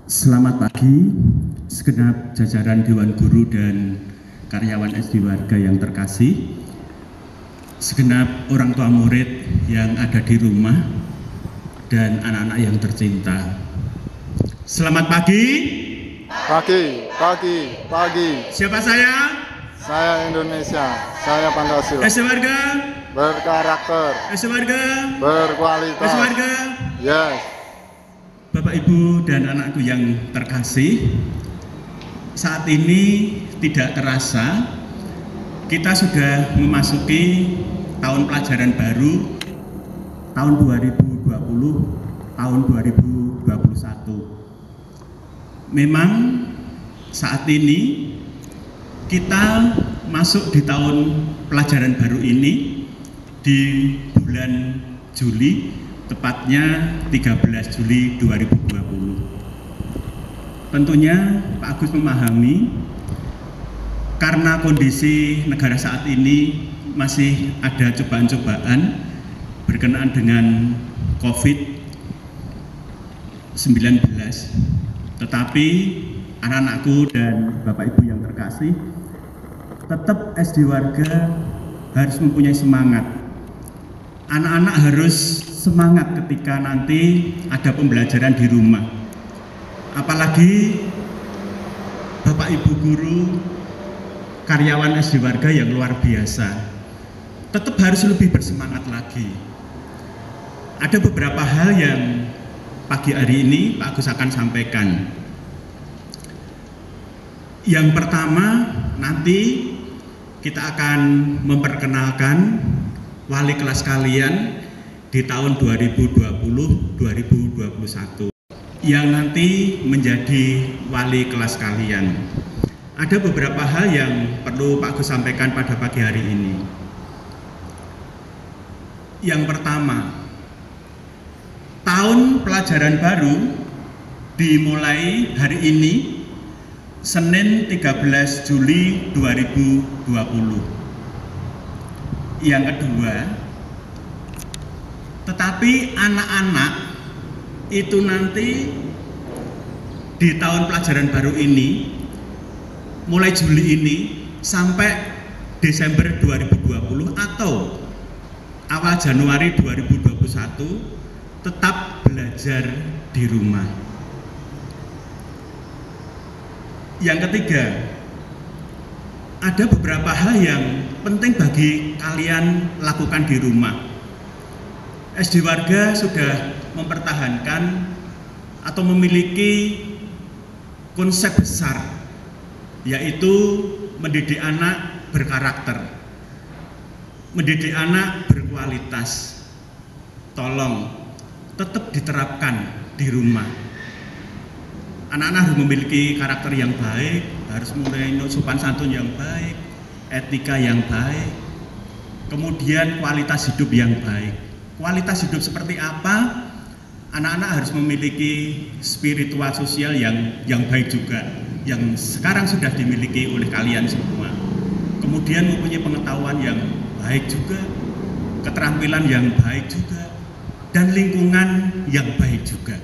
Selamat pagi, segenap jajaran Dewan Guru dan karyawan SD Warga yang terkasih, segenap orang tua murid yang ada di rumah, dan anak-anak yang tercinta. Selamat pagi. Pagi. Siapa saya? Saya Indonesia, saya Pancasila. SD Warga? Berkarakter. SD Warga? Berkualitas. SD Warga? Yes. Bapak, Ibu, dan anakku yang terkasih, saat ini tidak terasa kita sudah memasuki tahun pelajaran baru tahun 2020, tahun 2021. Memang saat ini kita masuk di tahun pelajaran baru ini di bulan Juli, tepatnya 13 Juli 2020. Tentunya Pak Agus memahami karena kondisi negara saat ini masih ada cobaan-cobaan berkenaan dengan COVID-19. Tetapi anak-anakku dan Bapak Ibu yang terkasih, tetap SD Warga harus mempunyai semangat. Anak-anak harus semangat ketika nanti ada pembelajaran di rumah. Apalagi Bapak Ibu guru, karyawan SD Warga yang luar biasa, tetap harus lebih bersemangat lagi. Ada beberapa hal yang pagi hari ini Pak Agus akan sampaikan. Yang pertama, nanti kita akan memperkenalkan wali kelas kalian di tahun 2020-2021 yang nanti menjadi wali kelas kalian. Ada beberapa hal yang perlu Pak Agus sampaikan pada pagi hari ini. Yang pertama, tahun pelajaran baru dimulai hari ini, Senin 13 Juli 2020. Yang kedua, tetapi anak-anak itu nanti di tahun pelajaran baru ini, mulai Juli ini sampai Desember 2020 atau awal Januari 2021 tetap belajar di rumah. Yang ketiga, ada beberapa hal yang penting bagi kalian lakukan di rumah. SD Warga sudah mempertahankan atau memiliki konsep besar, yaitu mendidik anak berkarakter, mendidik anak berkualitas. Tolong tetap diterapkan di rumah. Anak-anak harus memiliki karakter yang baik, harus mulai sopan santun yang baik, etika yang baik, kemudian kualitas hidup yang baik. Kualitas hidup seperti apa? Anak-anak harus memiliki spiritual sosial yang baik juga, yang sekarang sudah dimiliki oleh kalian semua. Kemudian mempunyai pengetahuan yang baik juga, keterampilan yang baik juga, dan lingkungan yang baik juga.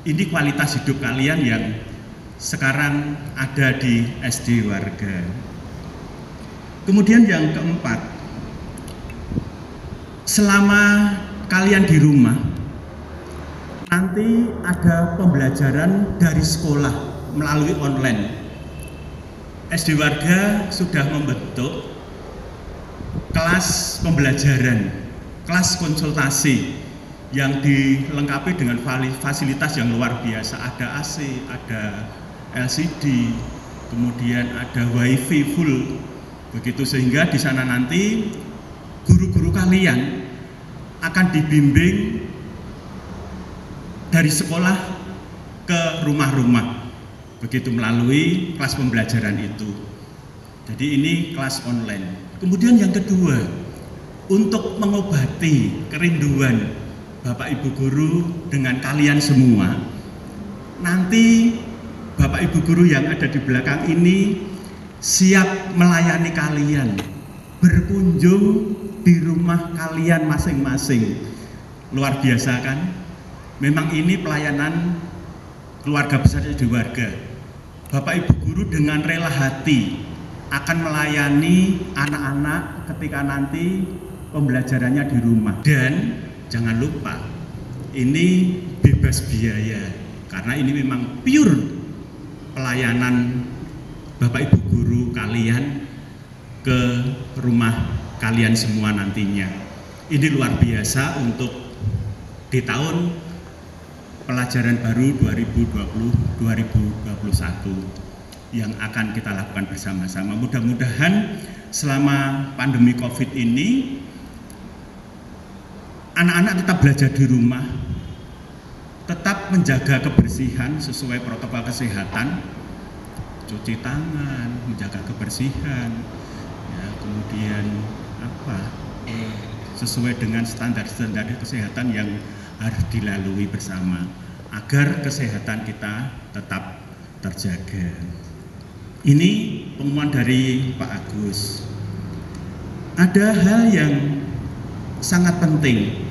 Ini kualitas hidup kalian yang sekarang ada di SD Warga. Kemudian yang keempat, selama kalian di rumah, nanti ada pembelajaran dari sekolah melalui online. SD Warga sudah membentuk kelas pembelajaran, kelas konsultasi yang dilengkapi dengan fasilitas yang luar biasa. Ada AC, ada LCD, kemudian ada WiFi full, begitu, sehingga di sana nanti guru-guru kalian akan dibimbing dari sekolah ke rumah-rumah, begitu, melalui kelas pembelajaran itu. Jadi ini kelas online. Kemudian yang kedua, untuk mengobati kerinduan Bapak Ibu guru dengan kalian semua, nanti Bapak Ibu guru yang ada di belakang ini siap melayani kalian, berkunjung di rumah kalian masing-masing. Luar biasa kan? Memang ini pelayanan keluarga besar SD Warga, Bapak Ibu guru dengan rela hati akan melayani anak-anak ketika nanti pembelajarannya di rumah. Dan jangan lupa, ini bebas biaya karena ini memang pure pelayanan Bapak Ibu guru kalian ke rumah kalian semua nantinya. Ini luar biasa untuk di tahun pelajaran baru 2020-2021 yang akan kita lakukan bersama-sama. Mudah-mudahan selama pandemi COVID ini anak-anak tetap belajar di rumah, tetap menjaga kebersihan sesuai protokol kesehatan, cuci tangan, menjaga kebersihan, ya, kemudian sesuai dengan standar-standar kesehatan yang harus dilalui bersama agar kesehatan kita tetap terjaga. Ini pengumuman dari Pak Agus. Ada hal yang sangat penting.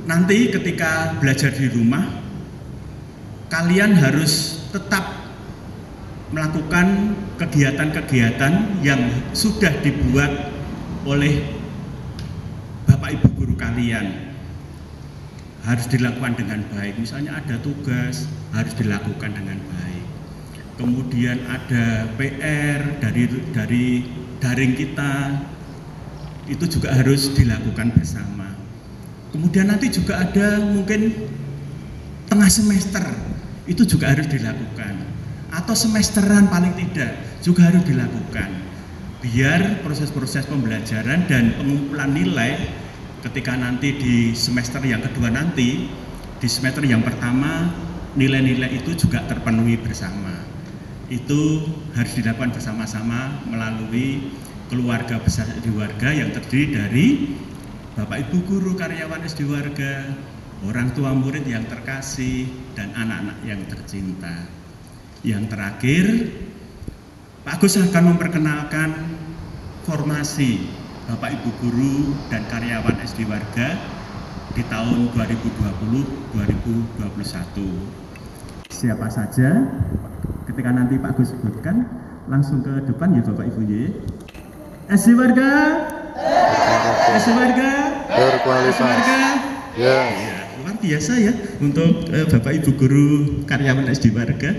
Nanti ketika belajar di rumah, kalian harus tetap melakukan kegiatan-kegiatan yang sudah dibuat oleh Bapak Ibu guru kalian. Harus dilakukan dengan baik. Misalnya ada tugas, harus dilakukan dengan baik. Kemudian ada PR dari daring kita, itu juga harus dilakukan bersama. Kemudian nanti juga ada mungkin tengah semester, itu juga harus dilakukan. Atau semesteran paling tidak juga harus dilakukan. Biar proses-proses pembelajaran dan pengumpulan nilai ketika nanti di semester yang kedua nanti, di semester yang pertama nilai-nilai itu juga terpenuhi bersama. Itu harus dilakukan bersama-sama melalui keluarga besar SD Warga yang terdiri dari Bapak Ibu guru, karyawan SD Warga, orang tua murid yang terkasih, dan anak-anak yang tercinta. Yang terakhir, Pak Agus akan memperkenalkan formasi Bapak Ibu guru dan karyawan SD Warga di tahun 2020-2021. Siapa saja? Ketika nanti Pak Agus sebutkan, langsung ke depan ya Bapak Ibu ya. SD Warga, SD Warga, berkualitas. Ya. Ya, luar biasa ya untuk Bapak Ibu guru karyawan SD Warga.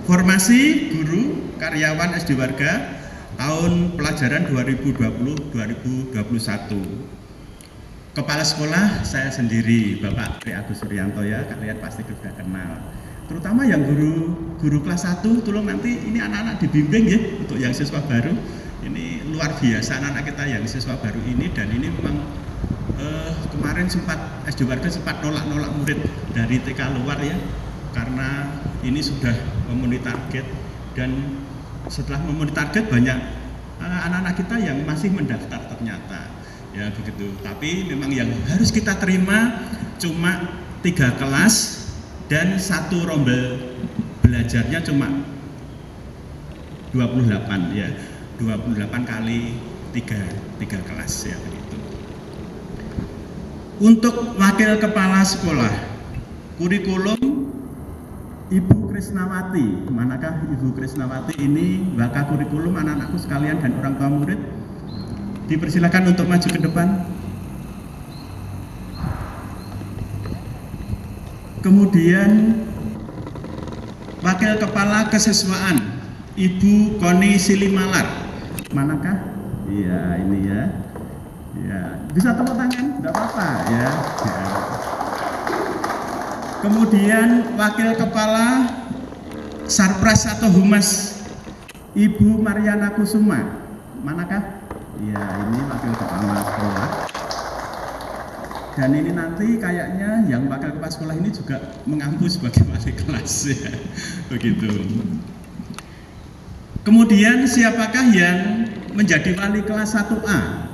Formasi guru karyawan SD Warga tahun pelajaran 2020-2021. Kepala sekolah saya sendiri, Bapak Tri Agus Suryanto ya, kalian pasti sudah kenal. Terutama yang guru kelas 1, tolong nanti ini anak-anak dibimbing ya untuk yang siswa baru. Ini luar biasa anak-anak kita yang siswa baru ini, dan ini memang kemarin SD Warga sempat nolak murid dari TK luar ya, karena ini sudah memenuhi target, dan setelah memenuhi target banyak anak-anak kita yang masih mendaftar ternyata ya begitu. Tapi memang yang harus kita terima cuma 3 kelas dan 1 rombel belajarnya cuma 28 ya, 28 kali 3 kelas ya begitu. Untuk wakil kepala sekolah, kurikulum Ibu Krisnawati. Manakah Ibu Krisnawati ini? Bakal kurikulum anak-anakku sekalian dan orang tua murid. Dipersilakan untuk maju ke depan. Kemudian wakil kepala kesiswaan Ibu Koni Silimalar. Manakah? Iya, ini ya. Ya, bisa tepuk tangan, enggak apa-apa ya. Ya. Kemudian wakil kepala Sarpras atau Humas Ibu Mariana Kusuma. Manakah? Ya, ini wakil kepala sekolah. Dan ini nanti kayaknya yang wakil kepala sekolah ini juga mengampu sebagai wali kelas ya. Begitu. Kemudian siapakah yang menjadi wali kelas 1A?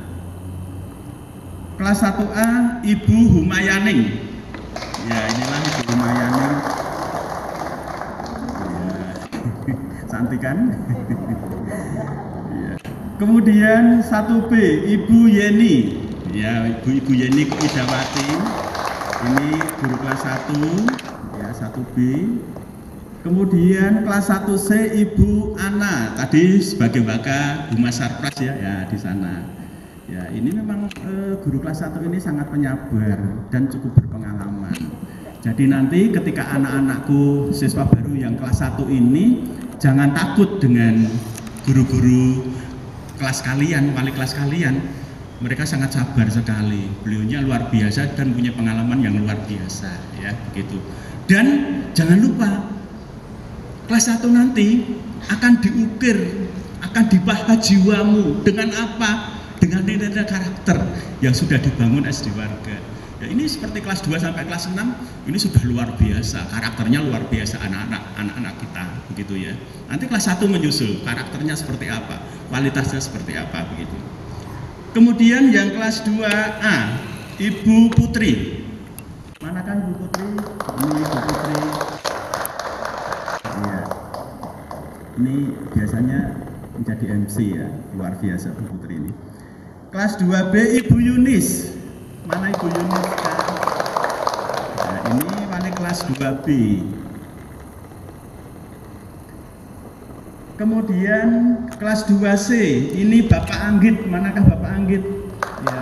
Kelas 1A Ibu Humayaning. Ya, inilah Ibu Humayaning. Ya. Cantik kan? Ya. Kemudian 1B Ibu Yeni. ya, Ibu Yeni Idawati, ini guru kelas 1 ya, 1B. Kemudian kelas 1C Ibu Ana, tadi sebagai Waka Humas Sarpras ya, di sana. Ya, ini memang guru kelas 1 ini sangat penyabar dan cukup berpengalaman. Jadi nanti ketika anak-anakku siswa baru yang kelas 1 ini jangan takut dengan guru-guru kelas kalian, wali kelas kalian. Mereka sangat sabar sekali. Beliaunya luar biasa dan punya pengalaman yang luar biasa ya, begitu. Dan jangan lupa kelas 1 nanti akan diukir, akan dipahami jiwamu dengan apa? Dengan nilai-nilai karakter yang sudah dibangun SD Warga. Ya, ini seperti kelas 2 sampai kelas 6 ini sudah luar biasa, karakternya luar biasa anak-anak kita, begitu ya. Nanti kelas 1 menyusul, karakternya seperti apa, kualitasnya seperti apa, begitu. Kemudian yang kelas 2A, Ibu Putri. Manakah Ibu Putri? Ini Ibu Putri. Ya. Ini biasanya menjadi MC ya, luar biasa Bu Putri ini. Kelas 2B Ibu Yunis. Mana Ibu Yunis? Nah, ini wali kelas 2B. Kemudian kelas 2C, ini Bapak Anggit. Manakah Bapak Anggit? Ya,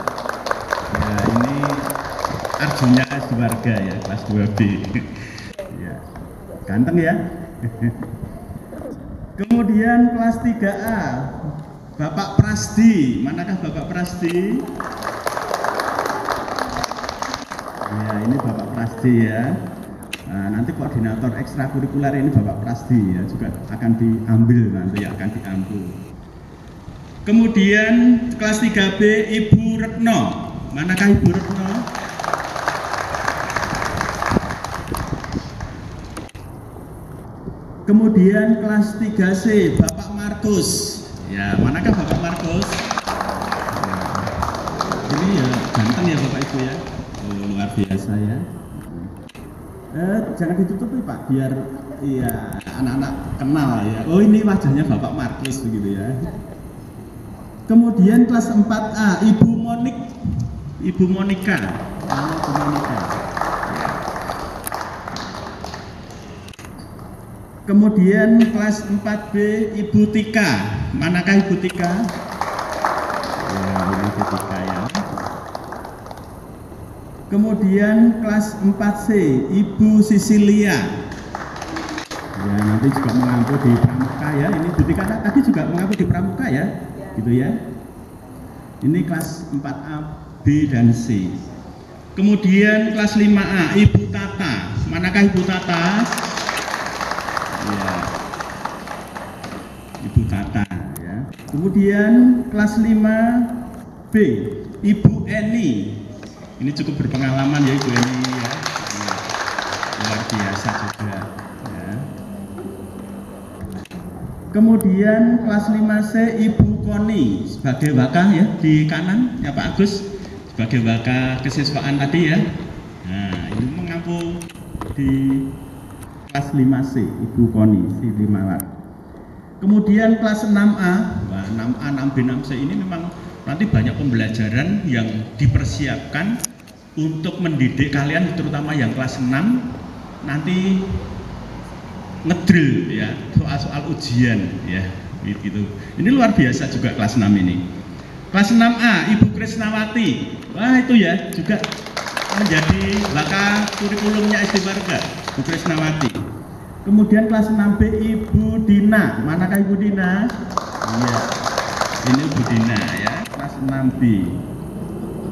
ya ini Arjuna SD Warga ya, kelas 2B. Ya, ganteng ya. Kemudian kelas 3A, Bapak Prasdi. Manakah Bapak Prasdi? Ya, ini Bapak Prasdi ya. Nah, nanti koordinator ekstrakurikuler ini Bapak Prasdi ya, juga akan diambil nanti, akan diambil. Kemudian kelas 3B Ibu Retno. Manakah Ibu Retno? Kemudian kelas 3C Bapak Markus. Ya, manakah Bapak Markus? Ya. Ini ya ganteng ya Bapak Ibu ya. Oh, luar biasa ya. Jangan ditutupi Pak, biar iya anak-anak kenal ya. Oh, ini wajahnya Bapak Markus begitu ya. Kemudian kelas 4A Ibu Monik, Ibu Monika. Ibu Monika. Kemudian kelas 4B Ibu Tika. Manakah Ibu Tika? Ya, ini Ibu Tika ya. Kemudian kelas 4C Ibu Sisilia. Ya, nanti juga mengampu di Pramuka ya. Ini Ibu Tika tadi juga mengampu di Pramuka ya. Gitu ya. Ini kelas 4A, B dan C. Kemudian kelas 5A Ibu Tata. Manakah Ibu Tata? Ya, Ibu Tata ya. Kemudian kelas 5B Ibu Eni. Ini cukup berpengalaman ya Ibu Eni ya. Luar biasa juga ya. Kemudian kelas 5C Ibu Koni sebagai Waka ya, di kanan ya Pak Agus, sebagai Waka kesiswaan tadi ya. Nah, ini mengampu di kelas 5C Ibu Koni, si 5 Kemudian kelas 6A, nah 6A, 6B, 6C ini memang nanti banyak pembelajaran yang dipersiapkan untuk mendidik kalian, terutama yang kelas 6 nanti ngedrill ya, soal-soal ujian ya, gitu. Ini luar biasa juga kelas 6 ini. Kelas 6A Ibu Krisnawati. Wah, itu ya juga menjadi Waka kurikulumnya SD Warga, Ibu Krisnawati. Kemudian kelas 6B Ibu Dina. Manakah Ibu Dina? Iya. Ini Ibu Dina ya, kelas 6B.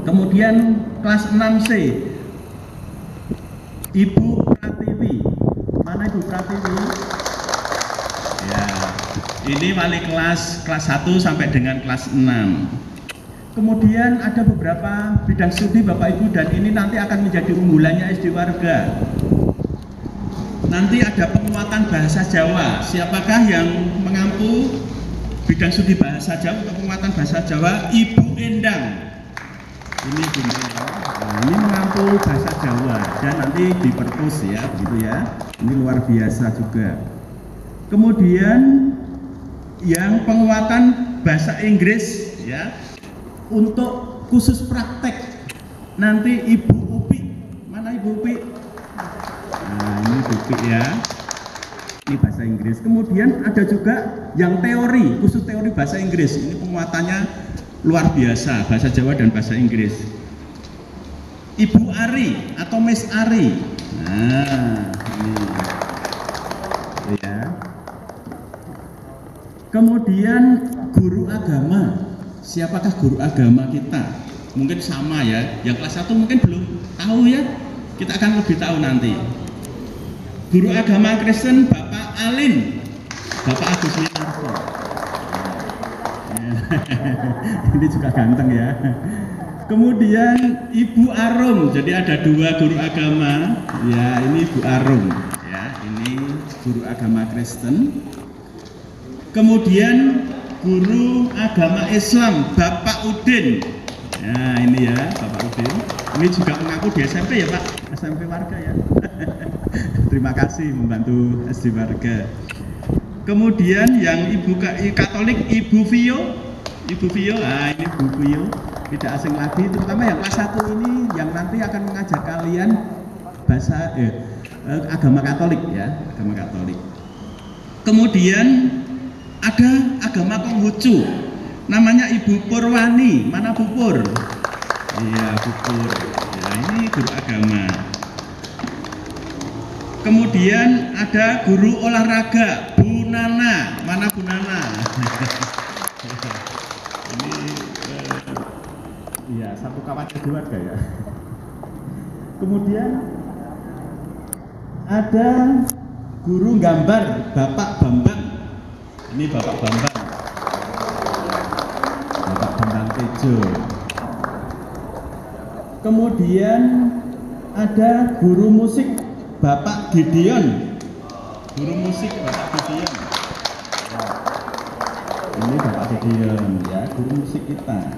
Kemudian kelas 6C Ibu Pratiwi. Mana Ibu Pratiwi? Ya, ini wali kelas 1 sampai dengan kelas 6. Kemudian ada beberapa bidang studi Bapak Ibu, dan ini nanti akan menjadi unggulannya SD Warga. Nanti ada penguatan bahasa Jawa. Siapakah yang mengampu bidang studi bahasa Jawa atau penguatan bahasa Jawa? Ibu Endang. Ini Ibu Endang. Nah, ini mengampu bahasa Jawa dan nanti di perpus ya, begitu ya. Ini luar biasa juga. Kemudian yang penguatan bahasa Inggris ya, untuk khusus praktek nanti Ibu Upi. Mana Ibu Upi? Nah, ini Ibu Upi ya. Ini bahasa Inggris. Kemudian ada juga yang teori, khusus teori bahasa Inggris. Ini penguatannya luar biasa, bahasa Jawa dan bahasa Inggris. Ibu Ari atau Miss Ari. Nah, ini ya. Kemudian guru agama. Siapakah guru agama kita? Mungkin sama ya. Yang kelas 1 mungkin belum tahu ya. Kita akan lebih tahu nanti. Guru agama Kristen Bapak Alin, Bapak Agus Winarto. Ini juga ganteng ya. Kemudian Ibu Arum, jadi ada 2 guru agama. Ya, ini Ibu Arum. Ya, ini guru agama Kristen. Kemudian guru agama Islam Bapak Udin. Nah, ini ya Bapak Udin. Ini juga mengaku di SMP ya Pak, SMP warga ya. Terima kasih membantu SD warga. Kemudian yang Ibu Katolik Ibu Vio, nah ini Ibu Vio, tidak asing lagi, terutama yang kelas 1 ini yang nanti akan mengajar kalian bahasa agama Katolik ya, agama Katolik. Kemudian ada agama Konghucu, namanya Ibu Purwani. Mana Bu Pur? Iya Bu Pur. Ya, ini guru agama. Kemudian ada guru olahraga Bu Nana. Mana Bu Nana? Ini ya satu kawan keluarga ya. Kemudian ada guru gambar Bapak Bambang. Ini Bapak Bambang. Bapak Bambang Tejo. Kemudian ada guru musik Bapak Gideon, guru musik Bapak Gideon. Ini Bapak Gideon ya, guru musik kita.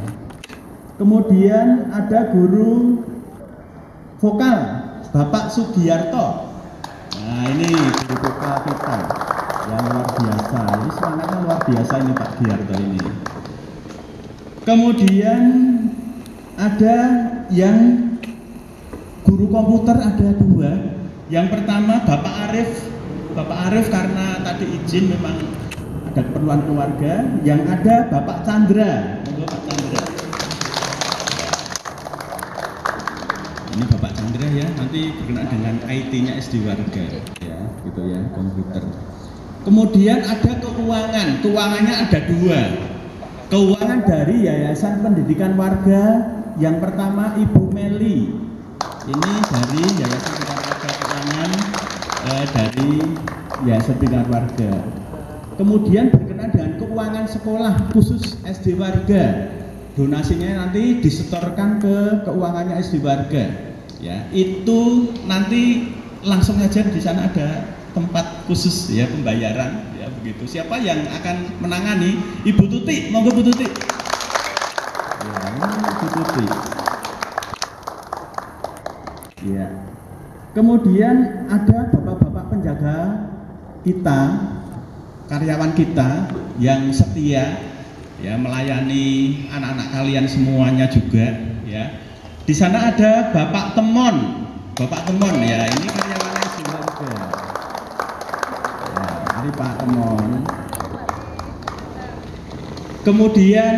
Kemudian ada guru vokal Bapak Sugiarto. Nah ini guru vokal kita yang luar biasa. Ini semangatnya luar biasa ini Pak Giarto ini. Kemudian ada yang guru komputer ada 2. Yang pertama Bapak Arif karena tadi izin memang ada keperluan keluarga. Yang ada Bapak Chandra, Bapak Chandra. Ini Bapak Chandra ya, nanti berkenaan dengan IT-nya SD warga ya, gitu ya, komputer. Kemudian ada keuangannya ada 2. Keuangan dari Yayasan Pendidikan Warga. Yang pertama Ibu Meli. Ini dari Yayasan Keuangan dari Yayasan Pendidikan Warga. Kemudian berkenaan dengan keuangan sekolah khusus SD warga. Donasinya nanti disetorkan ke keuangannya SD warga. Ya, itu nanti langsung aja di sana ada tempat khusus ya pembayaran ya begitu. Siapa yang akan menangani? Ibu Tuti, monggo Bu Tuti. Ya, ini Ibu Tuti. Ya. Kemudian ada bapak-bapak penjaga kita, karyawan kita yang setia ya melayani anak-anak kalian semuanya juga ya. Di sana ada Bapak Temon ya, ini karyawan SD warga. Ya, ini Pak Temon. Kemudian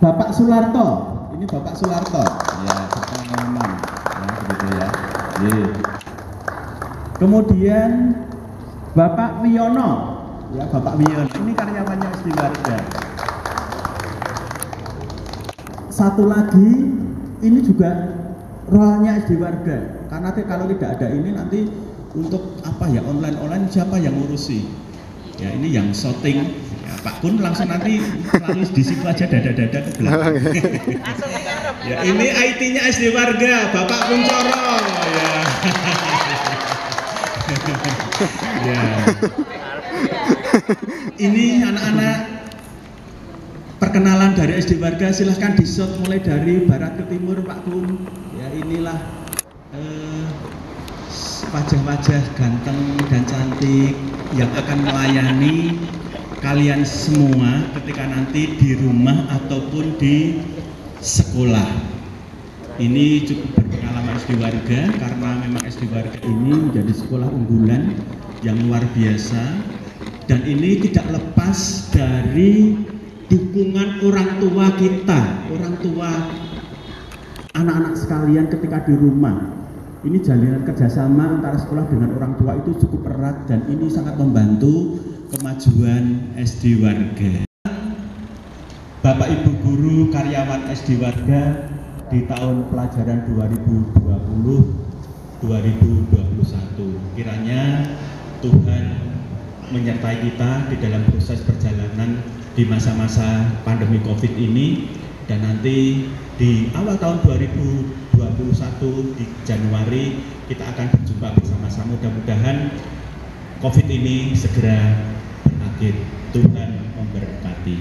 Bapak Sularto, ini Bapak Sularto ya, pengalaman ya begitu ya. Kemudian Bapak Wiono, ya Bapak Wiono, ini karyawannya SD warga. Satu lagi, ini juga rohnya SD warga. Karena kalau tidak ada ini nanti untuk apa ya online siapa yang ngurusi? Ya ini yang shooting. Ya, Pak Kun langsung nanti selalu di situ aja dada-dada ke belakang. Ya, ini IT-nya SD warga, Bapak Kuncoro. Ya. Ya. Ini anak-anak perkenalan dari SD warga, silahkan di-shot mulai dari barat ke timur Pak Kun. Ya inilah wajah-wajah ganteng dan cantik yang akan melayani kalian semua ketika nanti di rumah ataupun di sekolah. Ini cukup berpengalaman SD Warga karena memang SD Warga ini menjadi sekolah unggulan yang luar biasa, dan ini tidak lepas dari dukungan orang tua kita, orang tua anak-anak sekalian ketika di rumah. Ini jalinan kerjasama antara sekolah dengan orang tua itu cukup erat, dan ini sangat membantu kemajuan SD Warga. Bapak Ibu guru karyawan SD Warga di tahun pelajaran 2020-2021, kiranya Tuhan menyertai kita di dalam proses perjalanan di masa-masa pandemi COVID ini, dan nanti di awal tahun 2021 di Januari kita akan berjumpa bersama-sama. Mudah-mudahan COVID ini segera berakhir. Tuhan memberkati.